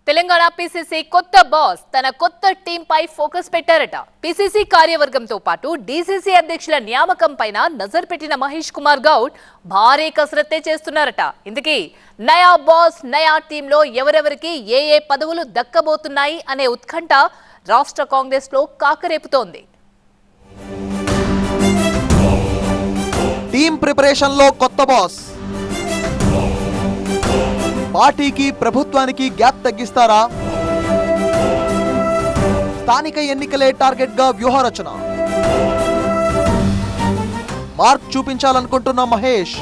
Telangana PCC కొత్త boss తన కొత్త టీం పై ఫోకస్ పెట్టారట. పీసీసీ కార్యవర్గంతో పాటు డీసీసీ అధ్యక్షుల నియామకం పైన నజర్ పెట్టిన మహేష్ కుమార్ గౌడ్ భారీ కసరత్తే చేస్తున్నారట. ఇందుకే నయా బాస్ నయా టీంలో ఎవరెవరికి ఏ పదవులు దక్కబోతున్నాయి అనే ఉత్కంఠ రాష్ట్ర కాంగ్రెస్ లో కాకరేపుతోంది. టీం ప్రిపరేషన్ లో కొత్త బాస్ పార్టీకి ప్రభుత్వానికి గ్యాప్ తగ్గిస్తారా? స్థానిక ఎన్నికలే టార్గెట్ గా వ్యూహరచన. మార్క్ చూపించాలనుకుంటున్న మహేష్.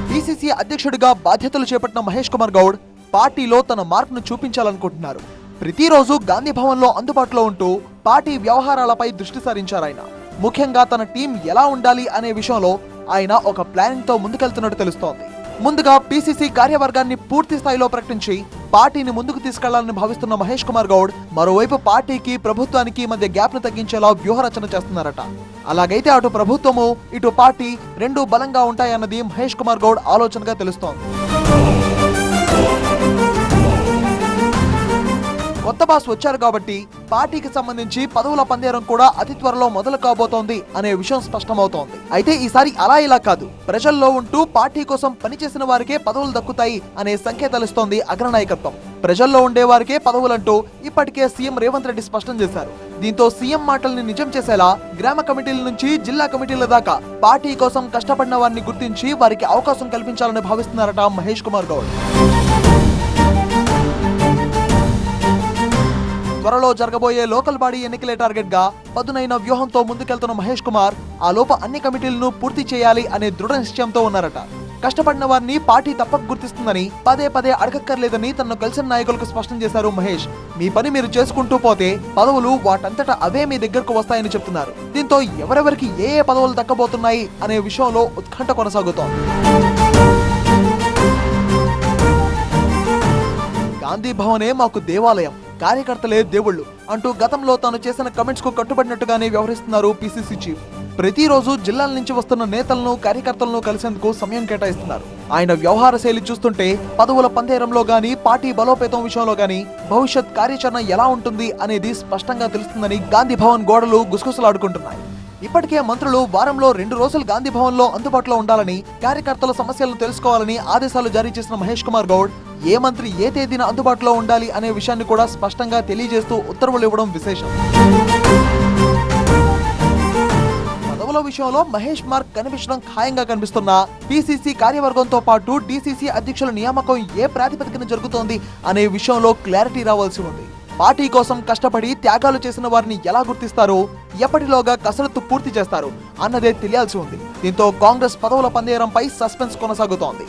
పీసీసీ అధ్యక్షుడిగా బాధ్యతలు చేపట్టిన మహేష్ కుమార్ గౌడ్ పార్టీలో తన మార్క్ ను చూపించాలనుకుంటున్నారు. ప్రతిరోజు గాంధీ భవన్ లో అందుబాటులో ఉంటూ పార్టీ వ్యవహారాలపై దృష్టి సారించారాయన. ముఖ్యంగా తన టీం ఎలా ఉండాలి అనే విషయంలో ఆయన ఒక ప్లానింగ్ తో ముందుకెళ్తున్నట్టు తెలుస్తోంది. ముందుగా పీసీసీ కార్యవర్గాన్ని పూర్తి స్థాయిలో ప్రకటించి పార్టీని ముందుకు తీసుకెళ్లాలని భావిస్తున్న మహేష్ కుమార్ గౌడ్ మరోవైపు పార్టీకి ప్రభుత్వానికి మధ్య గ్యాప్ ను తగ్గించేలా వ్యూహరచన చేస్తున్నారట. అలాగైతే అటు ప్రభుత్వము ఇటు పార్టీ రెండూ బలంగా ఉంటాయన్నది మహేష్ కుమార్ గౌడ్ ఆలోచనగా తెలుస్తోంది. కొత్త బాస్ వచ్చారు కాబట్టి పార్టీకి సంబంధించి పదవుల పందేరం కూడా అతి త్వరలో మొదలు కాబోతోంది అనే విషయం స్పష్టమవుతోంది. అయితే ఈసారి అలా ఇలా కాదు, ప్రజల్లో ఉంటూ పార్టీ కోసం పనిచేసిన వారికే పదవులు దక్కుతాయి అనే సంకేతాలిస్తోంది అగ్రనాయకత్వం. ప్రజల్లో ఉండే వారికే పదవులంటూ ఇప్పటికే సీఎం రేవంత్ రెడ్డి స్పష్టం చేశారు. దీంతో సీఎం మాటల్ని నిజం చేసేలా గ్రామ కమిటీల నుంచి జిల్లా కమిటీల దాకా పార్టీ కోసం కష్టపడిన వారిని గుర్తించి వారికి అవకాశం కల్పించాలని భావిస్తున్నారట మహేష్ కుమార్ గౌడ్. త్వరలో జరగబోయే లోకల్ బాడీ ఎన్నికలే టార్గెట్ గా పదునైన వ్యూహంతో ముందుకెళ్తున్న మహేష్ కుమార్ ఆ లోపు అన్ని కమిటీలను పూర్తి చేయాలి అనే దృఢ నిశ్చయంతో ఉన్నారట. కష్టపడిన వారిని పార్టీ తప్పక గుర్తిస్తుందని పదే అడగక్కర్లేదని తనను కలిసిన నాయకులకు స్పష్టం చేశారు మహేష్. మీ పని మీరు చేసుకుంటూ పోతే పదవులు వాటంతటా అవే మీ దగ్గరకు వస్తాయని చెప్తున్నారు. దీంతో ఎవరెవరికి ఏ పదవులు దక్కబోతున్నాయి అనే విషయంలో ఉత్కంఠ కొనసాగుతోంది. గాంధీ భవనే మాకు దేవాలయం, కార్యకర్తలే దేవుళ్ళు అంటూ గతంలో తాను చేసిన కమెంట్స్ కు కట్టుబడినట్టుగానే వ్యవహరిస్తున్నారు పీసీసీ చీఫ్. ప్రతిరోజు జిల్లాల నుంచి వస్తున్న నేతలను కార్యకర్తలను కలిసేందుకు సమయం కేటాయిస్తున్నారు. ఆయన వ్యవహార శైలి చూస్తుంటే పదవుల పందేరంలో గానీ పార్టీ బలోపేతం విషయంలో గానీ భవిష్యత్ కార్యాచరణ ఎలా ఉంటుంది అనేది స్పష్టంగా తెలుస్తుందని గాంధీ భవన్ గోడలు గుసగుసలాడుకుంటున్నాయి. ఇప్పటికే మంత్రులు వారంలో 2 రోజులు గాంధీ భవన్ లో అందుబాటులో ఉండాలని, కార్యకర్తల సమస్యలను తెలుసుకోవాలని ఆదేశాలు జారీ చేసిన మహేష్ కుమార్ గౌడ్ ఏ మంత్రి ఏ తేదీన అందుబాటులో ఉండాలి అనే విషయాన్ని కూడా స్పష్టంగా తెలియజేస్తూ ఉత్తర్వులు ఇవ్వడం విశేషం. పదవుల విషయంలో మహేష్ మార్క్ కనిపించడం ఖాయంగా కనిపిస్తున్న పీసీసీ కార్యవర్గంతో పాటు డీసీసీ అధ్యక్షుల నియామకం ఏ ప్రాతిపదికన జరుగుతోంది అనే విషయంలో క్లారిటీ రావాల్సి ఉంది. పార్టీ కోసం కష్టపడి త్యాగాలు చేసిన వారిని ఎలా గుర్తిస్తారు, ఎప్పటిలోగా కసరత్తు పూర్తి చేస్తారు అన్నదే తెలియాల్సి ఉంది. దీంతో కాంగ్రెస్ పదవుల పందేరంపై సస్పెన్స్ కొనసాగుతోంది.